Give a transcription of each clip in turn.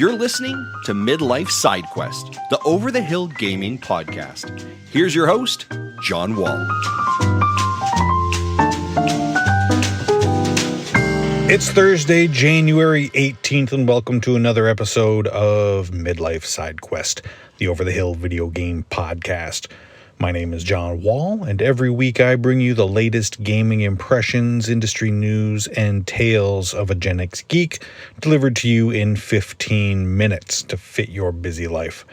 You're listening to Midlife Side Quest, the Over the Hill Gaming Podcast. Here's your host, John Wall. It's Thursday, January 18th, and welcome to another episode of Midlife Side Quest, the Over the Hill video game podcast. My name is John Wall, and every week I bring you the latest gaming impressions, industry news, and tales of a Gen X geek delivered to you in 15 minutes to fit your busy life.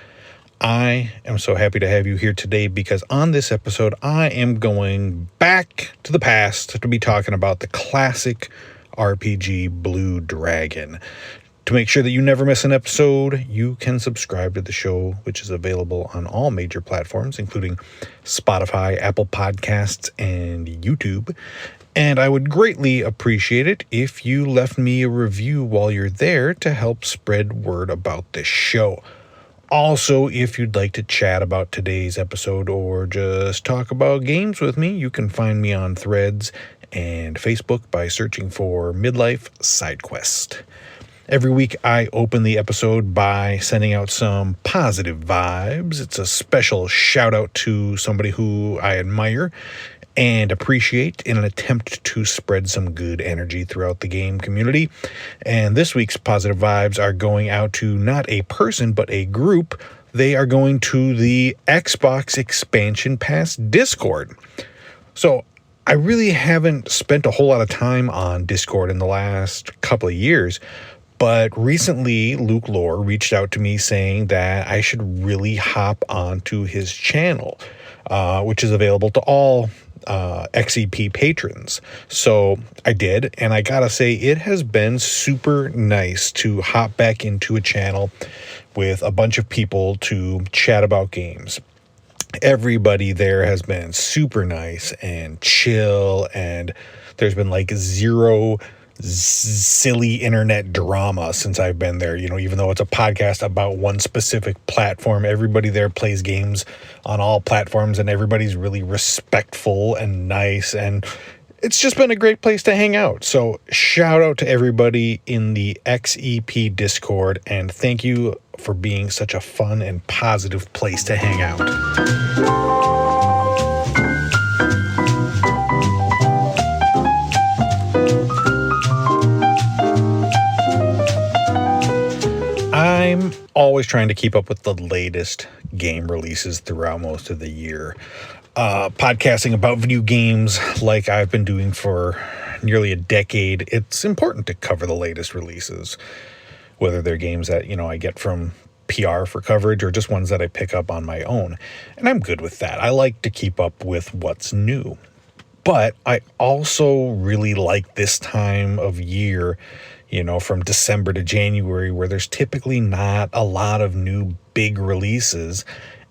I am so happy to have you here today because on this episode I am going back to the past to be talking about the classic RPG Blue Dragon. To make sure that you never miss an episode, you can subscribe to the show, which is available on all major platforms, including Spotify, Apple Podcasts, and YouTube. And I would greatly appreciate it if you left me a review while you're there to help spread word about this show. Also, if you'd like to chat about today's episode or just talk about games with me, you can find me on Threads and Facebook by searching for Midlife Side Quest. Every week I open the episode by sending out some positive vibes. It's a special shout out to somebody who I admire and appreciate in an attempt to spread some good energy throughout the game community. And this week's positive vibes are going out to not a person, but a group. They are going to the Xbox Expansion Pass Discord. So I really haven't spent a whole lot of time on Discord in the last couple of years, but recently Luke Lore reached out to me saying that I should really hop onto his channel, which is available to all XEP patrons. So I did, and I gotta say it has been super nice to hop back into a channel with a bunch of people to chat about games. Everybody there has been super nice and chill, and there's been like zero silly internet drama since I've been there. You know, even though it's a podcast about one specific platform, everybody there plays games on all platforms, and everybody's really respectful and nice, and it's just been a great place to hang out. So shout out to everybody in the XEP Discord, and thank you for being such a fun and positive place to hang out. I'm always trying to keep up with the latest game releases throughout most of the year. Podcasting about video games like I've been doing for nearly a decade, it's important to cover the latest releases, whether they're games that, I get from PR for coverage or just ones that I pick up on my own. And I'm good with that. I like to keep up with what's new. But I also really like this time of year, from December to January, where there's typically not a lot of new big releases.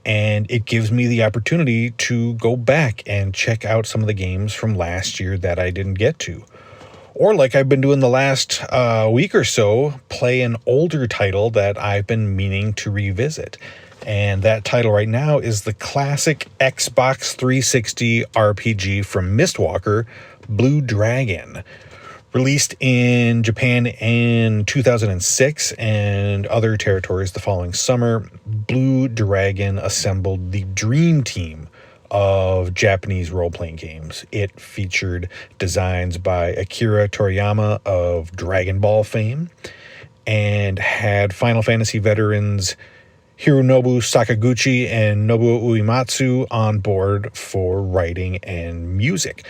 And it gives me the opportunity to go back and check out some of the games from last year that I didn't get to. Or like I've been doing the last week or so, play an older title that I've been meaning to revisit. And that title right now is the classic Xbox 360 RPG from Mistwalker, Blue Dragon. Released in Japan in 2006 and other territories the following summer, Blue Dragon assembled the dream team of Japanese role-playing games. It featured designs by Akira Toriyama of Dragon Ball fame and had Final Fantasy veterans Hironobu Sakaguchi and Nobuo Uematsu on board for writing and music.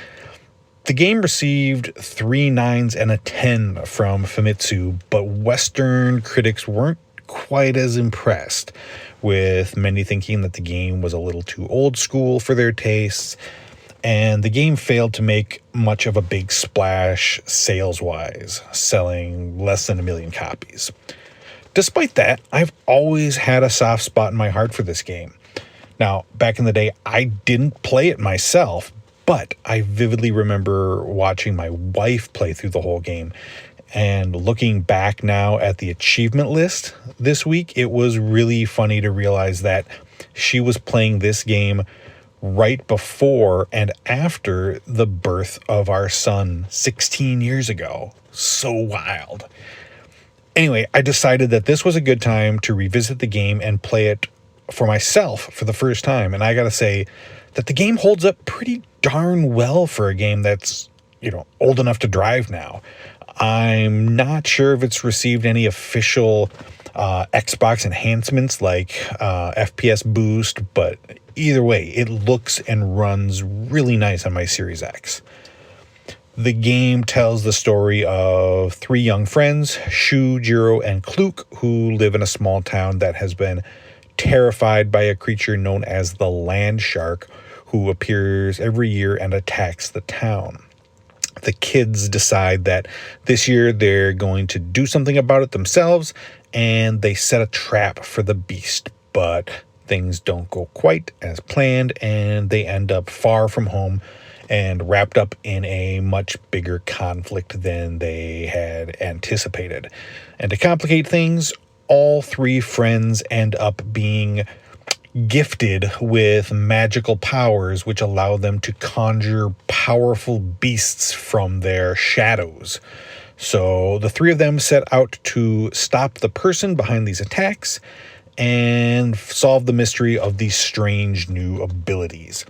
The game received 3 9s and a 10 from Famitsu, but Western critics weren't quite as impressed, with many thinking that the game was a little too old school for their tastes, and the game failed to make much of a big splash sales-wise, selling less than 1 million copies. Despite that, I've always had a soft spot in my heart for this game. Now, back in the day, I didn't play it myself, but I vividly remember watching my wife play through the whole game. And looking back now at the achievement list this week, it was really funny to realize that she was playing this game right before and after the birth of our son 16 years ago. So wild. Anyway, I decided that this was a good time to revisit the game and play it for myself for the first time. And I gotta say that the game holds up pretty darn well for a game that's, old enough to drive now. I'm not sure if it's received any official Xbox enhancements like FPS boost, but either way, it looks and runs really nice on my Series X. The game tells the story of three young friends, Shu, Jiro, and Kluk, who live in a small town that has been terrified by a creature known as the land shark, who appears every year and attacks the town. The kids decide that this year they're going to do something about it themselves, and they set a trap for the beast, but things don't go quite as planned, and they end up far from home and wrapped up in a much bigger conflict than they had anticipated. And to complicate things, all three friends end up being gifted with magical powers which allow them to conjure powerful beasts from their shadows. So the three of them set out to stop the person behind these attacks and solve the mystery of these strange new abilities.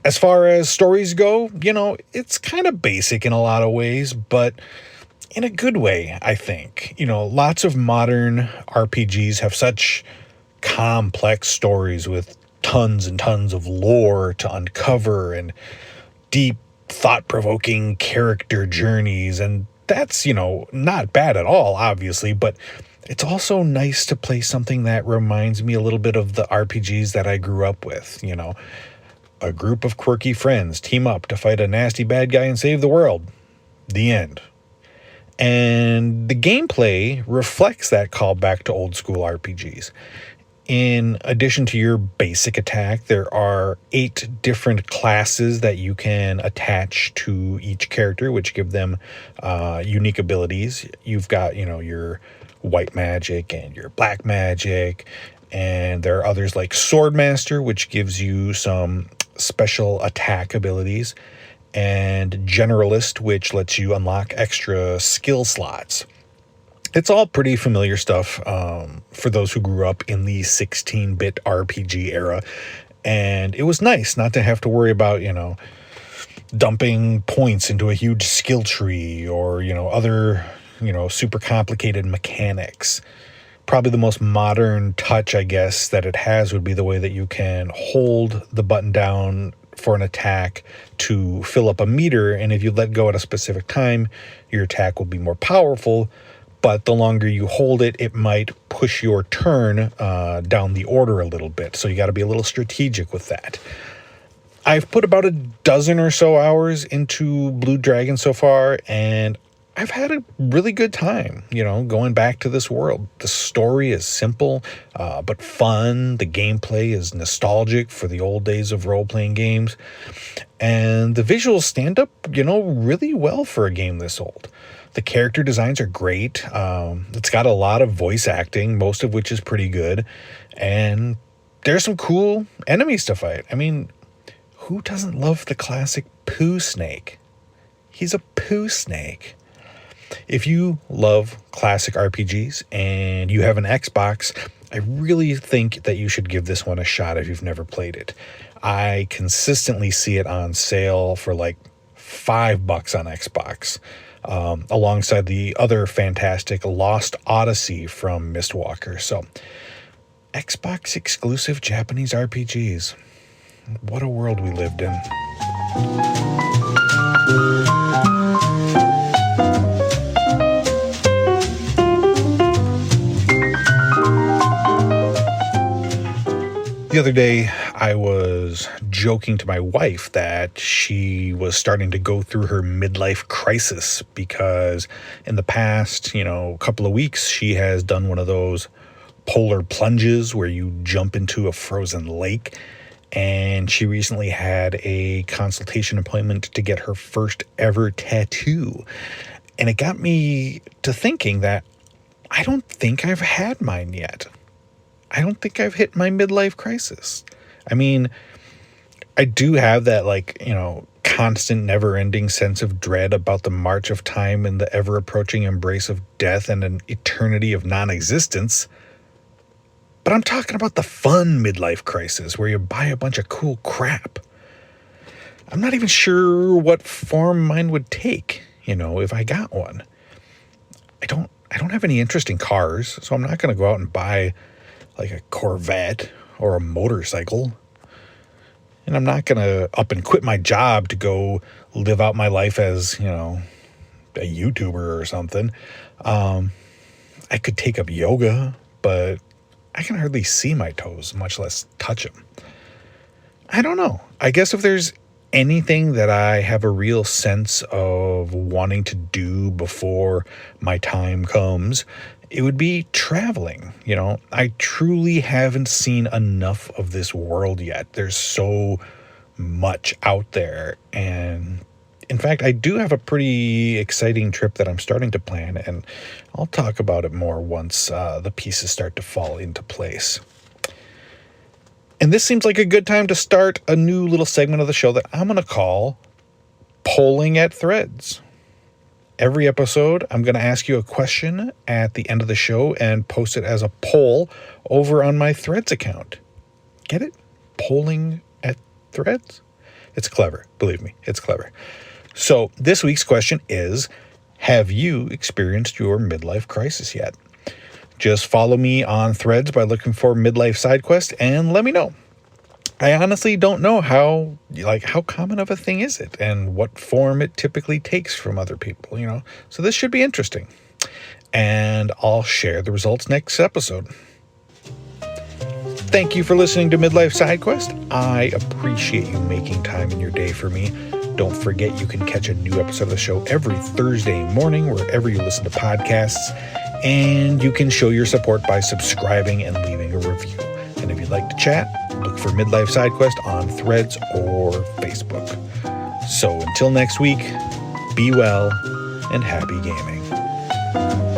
As far as stories go, it's kind of basic in a lot of ways, but in a good way, I think. Lots of modern RPGs have such complex stories with tons and tons of lore to uncover and deep, thought-provoking character journeys, and that's, not bad at all, obviously, but it's also nice to play something that reminds me a little bit of the RPGs that I grew up with, A group of quirky friends team up to fight a nasty bad guy and save the world. The end. And the gameplay reflects that callback to old school RPGs. In addition to your basic attack, there are 8 different classes that you can attach to each character, which give them unique abilities. You've got, your white magic and your black magic, and there are others like Swordmaster, which gives you some special attack abilities, and Generalist, which lets you unlock extra skill slots. It's all pretty familiar stuff for those who grew up in the 16-bit RPG era, and it was nice not to have to worry about, dumping points into a huge skill tree or, other, super complicated mechanics. Probably the most modern touch, I guess, that it has would be the way that you can hold the button down for an attack to fill up a meter, and if you let go at a specific time, your attack will be more powerful, but the longer you hold it, it might push your turn down the order a little bit, so you got to be a little strategic with that. I've put about a dozen or so hours into Blue Dragon so far, and I've had a really good time, going back to this world. The story is simple, but fun. The gameplay is nostalgic for the old days of role-playing games. And the visuals stand up, really well for a game this old. The character designs are great. It's got a lot of voice acting, most of which is pretty good. And there's some cool enemies to fight. I mean, who doesn't love the classic poo snake? He's a poo snake. If you love classic RPGs and you have an Xbox, I really think that you should give this one a shot if you've never played it. I consistently see it on sale for like $5 on Xbox, alongside the other fantastic Lost Odyssey from Mistwalker. So, Xbox exclusive Japanese RPGs. What a world we lived in. The other day, I was joking to my wife that she was starting to go through her midlife crisis because in the past, couple of weeks, she has done one of those polar plunges where you jump into a frozen lake. And she recently had a consultation appointment to get her first ever tattoo. And it got me to thinking that I don't think I've had mine yet. I don't think I've hit my midlife crisis. I mean, I do have that constant, never-ending sense of dread about the march of time and the ever-approaching embrace of death and an eternity of non-existence. But I'm talking about the fun midlife crisis where you buy a bunch of cool crap. I'm not even sure what form mine would take, if I got one. I don't have any interest in cars, so I'm not going to go out and buy like a Corvette or a motorcycle. And I'm not going to up and quit my job to go live out my life as, a YouTuber or something. I could take up yoga, but I can hardly see my toes, much less touch them. I don't know. I guess if there's anything that I have a real sense of wanting to do before my time comes, it would be traveling. I truly haven't seen enough of this world yet. There's so much out there. And in fact, I do have a pretty exciting trip that I'm starting to plan, and I'll talk about it more once the pieces start to fall into place. And this seems like a good time to start a new little segment of the show that I'm going to call Polling at Threads. Every episode, I'm going to ask you a question at the end of the show and post it as a poll over on my Threads account. Get it? Polling at Threads? It's clever. Believe me, it's clever. So this week's question is, have you experienced your midlife crisis yet? Just follow me on Threads by looking for Midlife Side Quest and let me know. I honestly don't know how common of a thing is it and what form it typically takes from other people, So this should be interesting. And I'll share the results next episode. Thank you for listening to Midlife Side Quest. I appreciate you making time in your day for me. Don't forget you can catch a new episode of the show every Thursday morning wherever you listen to podcasts. And you can show your support by subscribing and leaving a review. And if you'd like to chat, look for Midlife Side Quest on Threads or Facebook. So until next week, be well and happy gaming.